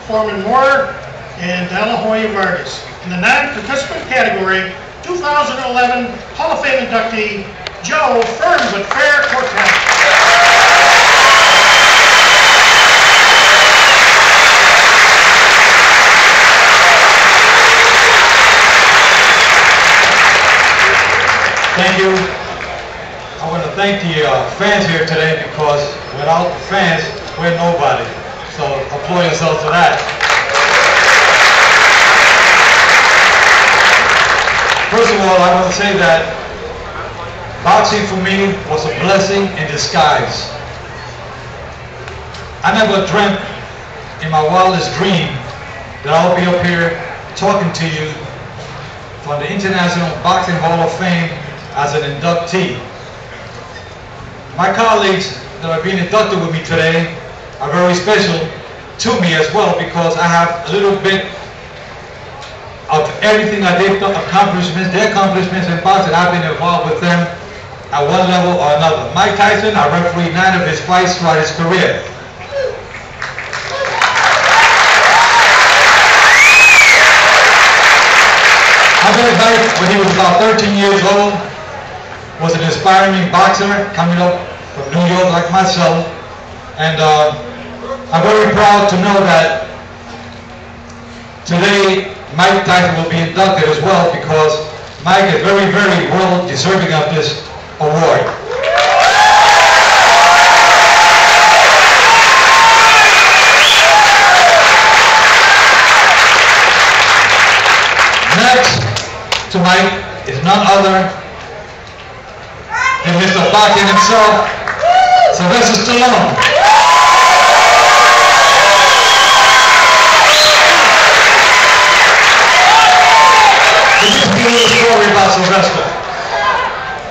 Foreman, and Hoya Vargas. In the non-participant category, 2011 Hall of Fame inductee, Joe Cortez. Thank you. I want to thank the fans here today, because without the fans, we're nobody. So applaud yourselves for that. First of all, I want to say that boxing for me was a blessing in disguise. I never dreamt in my wildest dream that I'll be up here talking to you from the International Boxing Hall of Fame as an inductee. My colleagues that are being inducted with me today are very special to me as well, because I have a little bit of everything that they've done, their accomplishments in boxing. I've been involved with them at one level or another. Mike Tyson, I refereed 9 of his fights throughout his career. I met Mike when he was about 13 years old. Was an inspiring boxer coming up from New York like myself, and I'm very proud to know that today Mike Tyson will be inducted as well, because Mike is very, very well deserving of this award. Next to Mike is none other and Mr. Boxing himself, Sylvester Stallone. Let me tell you a little story about Sylvester.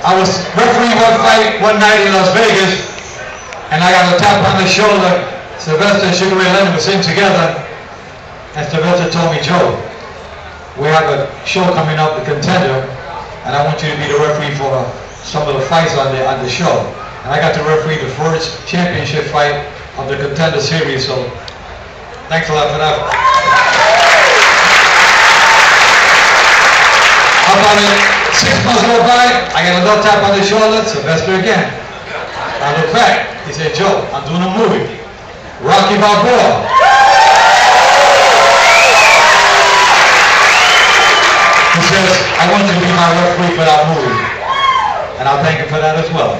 I was refereeing one fight one night in Las Vegas, and I got a tap on the shoulder. Sylvester and Sugar Ray Leonard were sitting together, and Sylvester told me, "Joe, we have a show coming up, The Contender, and I want you to be the referee for some of the fights on the show." And I got to referee the first championship fight of the Contender series, so thanks a lot for that. About 6 months go by, I get another tap on the shoulder, Sylvester again. I look back, he said, "Joe, I'm doing a movie, Rocky Balboa. He says, I want you to be my referee for that movie." And I'll thank him for that as well.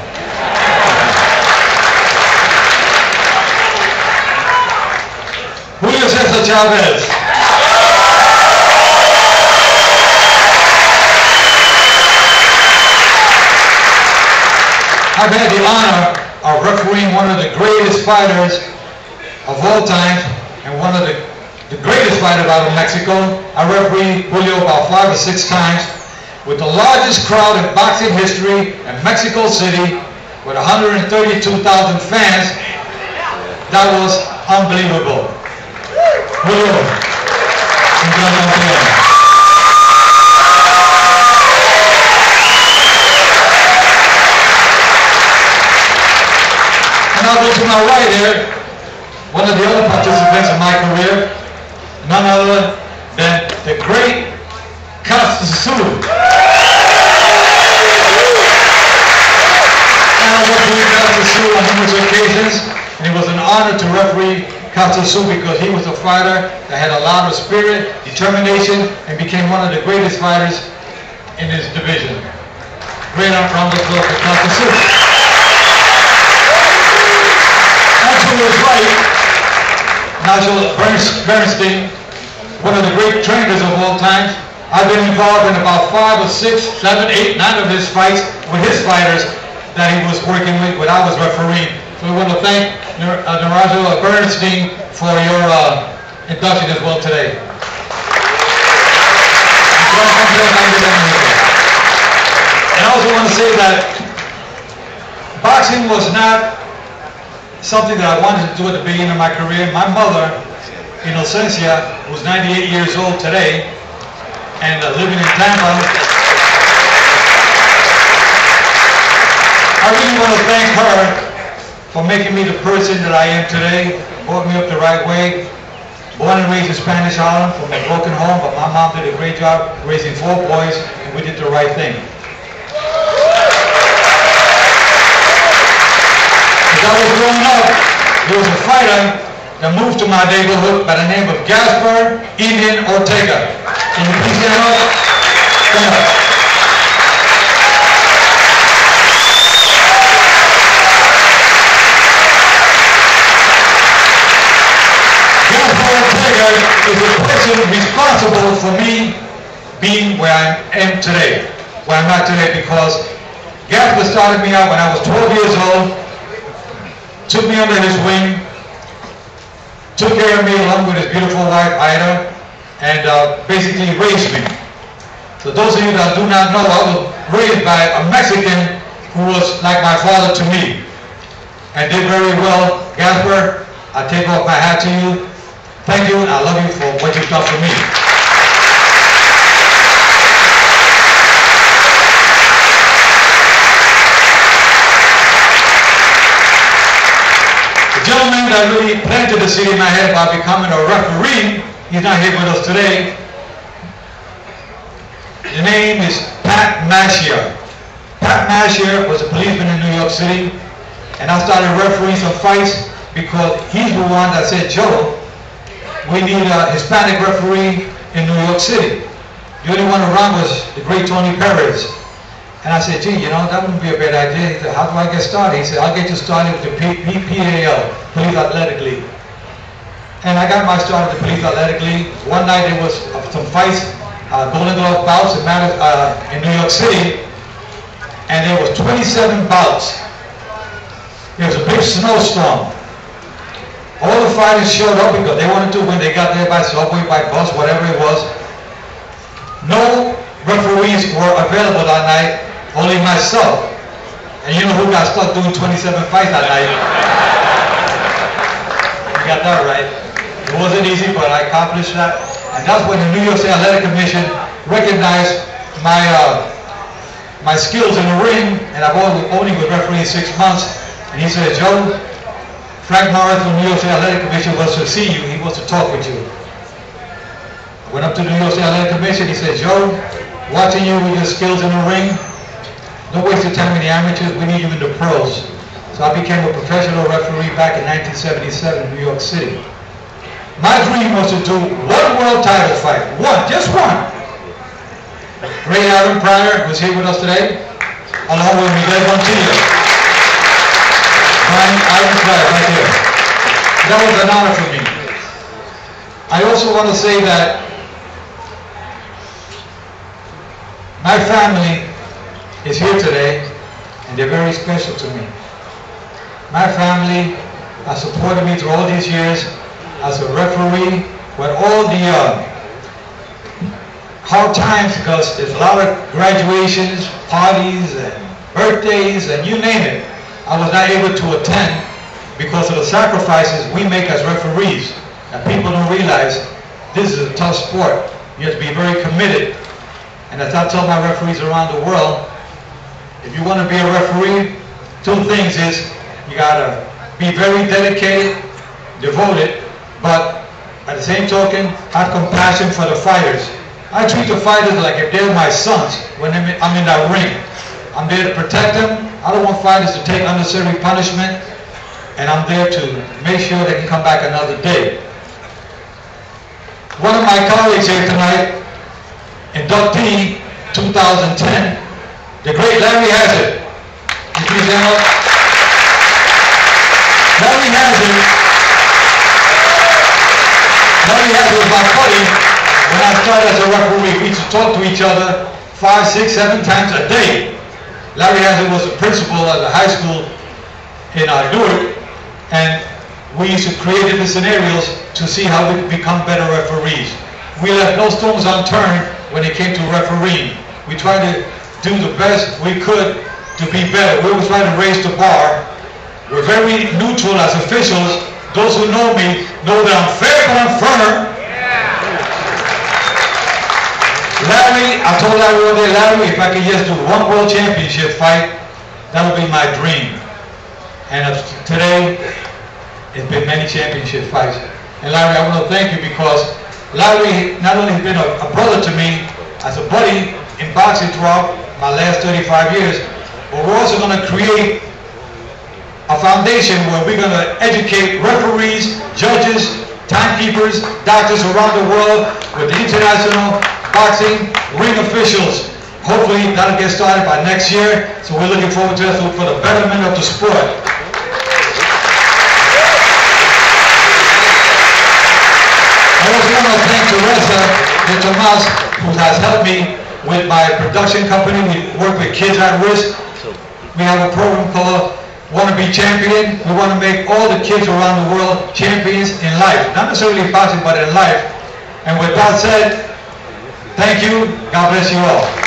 Julio Cesar Chavez. I've had the honor of refereeing one of the greatest fighters of all time, and one of the greatest fighters out of Mexico. I refereed Julio about 5 or 6 times, with the largest crowd in boxing history in Mexico City, with 132,000 fans. That was unbelievable. Julio, congratulations. And I'll go to my right here, one of the other participants in my career, none other than the great Casu. And I refereed Casu on numerous occasions, and it was an honor to referee Casu, because he was a fighter that had a lot of spirit, determination, and became one of the greatest fighters in his division. Great round of applause for Casu. And to his right, Nigel Bernstein, one of the great trainers of all time. I've been involved in about 5 or 6, 7, 8, 9 of his fights with his fighters that he was working with when I was refereeing. So we want to thank Nigel Bernstein for your induction as well today. And I also want to say that boxing was not something that I wanted to do at the beginning of my career. My mother, Inocencia, who's 98 years old today, and living in Tampa. I really want to thank her for making me the person that I am today, brought me up the right way, born and raised in Spanish Harlem from a broken home, but my mom did a great job raising 4 boys, and we did the right thing. As I was growing up, there was a fighter that moved to my neighborhood by the name of Gaspar Indian Ortega. Can you please stand up? Come on. Gaspar Ortega is the person responsible for me being where I am today, where I'm at today, because Gaspar started me out when I was 12 years old, took me under his wing, took care of me along with his beautiful wife, Ida, and basically raised me. So those of you that do not know, I was raised by a Mexican who was like my father to me, and did very well. Gaspar, I take off my hat to you. Thank you, and I love you for what you've done for me. The gentleman that really planted the seed in my head by becoming a referee, he's not here with us today. His name is Pat Mashier. Pat Mashier was a policeman in New York City, and I started refereeing some fights because he's the one that said, Joe, we need a Hispanic referee in New York City. The only one around was the great Tony Perez. And I said, gee, you know, that wouldn't be a bad idea. He said, how do I get started? He said, I'll get you started with the PAL, Police Athletic League. And I got my start at the Police Athletic League. One night there was some fights, Golden Glove bouts in New York City, and there was 27 bouts. There was a big snowstorm. All the fighters showed up because they wanted to when they got there by subway, by bus, whatever it was. No referees were available that night, only myself. And you know who got stuck doing 27 fights that night? You got that right. It wasn't easy, but I accomplished that. And that's when the New York State Athletic Commission recognized my skills in the ring, and I've only been refereeing 6 months. And he said, Joe, Frank Morris from the New York State Athletic Commission wants to see you. He wants to talk with you. I went up to the New York State Athletic Commission. He said, Joe, watching you with your skills in the ring, don't waste your time in the amateurs. We need you in the pros. So I became a professional referee back in 1977 in New York City. My dream was to do one world title fight. One, just one. Great Aaron Pryor was here with us today, along with Miguel Montilla. Aaron Pryor right here. That was an honor for me. I also want to say that my family is here today, and they're very special to me. My family has supported me through all these years as a referee, with all the hard times, because there's a lot of graduations, parties, and birthdays, and you name it. I was not able to attend because of the sacrifices we make as referees. And people don't realize this is a tough sport. You have to be very committed. And as I tell my referees around the world, if you want to be a referee, 2 things is you got to be very dedicated, devoted, but at the same token, have compassion for the fighters. I treat the fighters like if they're my sons when I'm in that ring. I'm there to protect them. I don't want fighters to take unnecessary punishment, and I'm there to make sure they can come back another day. One of my colleagues here tonight, inductee 2010, the great Larry Hazard. You please stand up. Larry Hazard was my buddy when I started as a referee. We used to talk to each other 5, 6, 7 times a day. Larry Hazard was a principal at the high school in Newark, and we used to create different scenarios to see how we could become better referees. We left no stones unturned when it came to refereeing. We tried to do the best we could to be better. We always try to raise the bar. We're very neutral as officials. Those who know me know that I'm fair but I'm firm. Larry, I told Larry one day, Larry, if I could just do one world championship fight, that would be my dream. And today, it's been many championship fights. And Larry, I want to thank you because Larry not only has been a brother to me, as a buddy in boxing throughout my last 35 years, but we're also going to create a foundation where we're going to educate referees, judges, timekeepers, doctors around the world with the international boxing ring officials. Hopefully that'll get started by next year, so we're looking forward to that for the betterment of the sport. I also want to thank Teresa and Tomas, who has helped me with my production company. We work with kids at risk. We have a program called Want to Be Champion. We want to make all the kids around the world champions in life. Not necessarily in boxing, but in life. And with that said, thank you. God bless you all.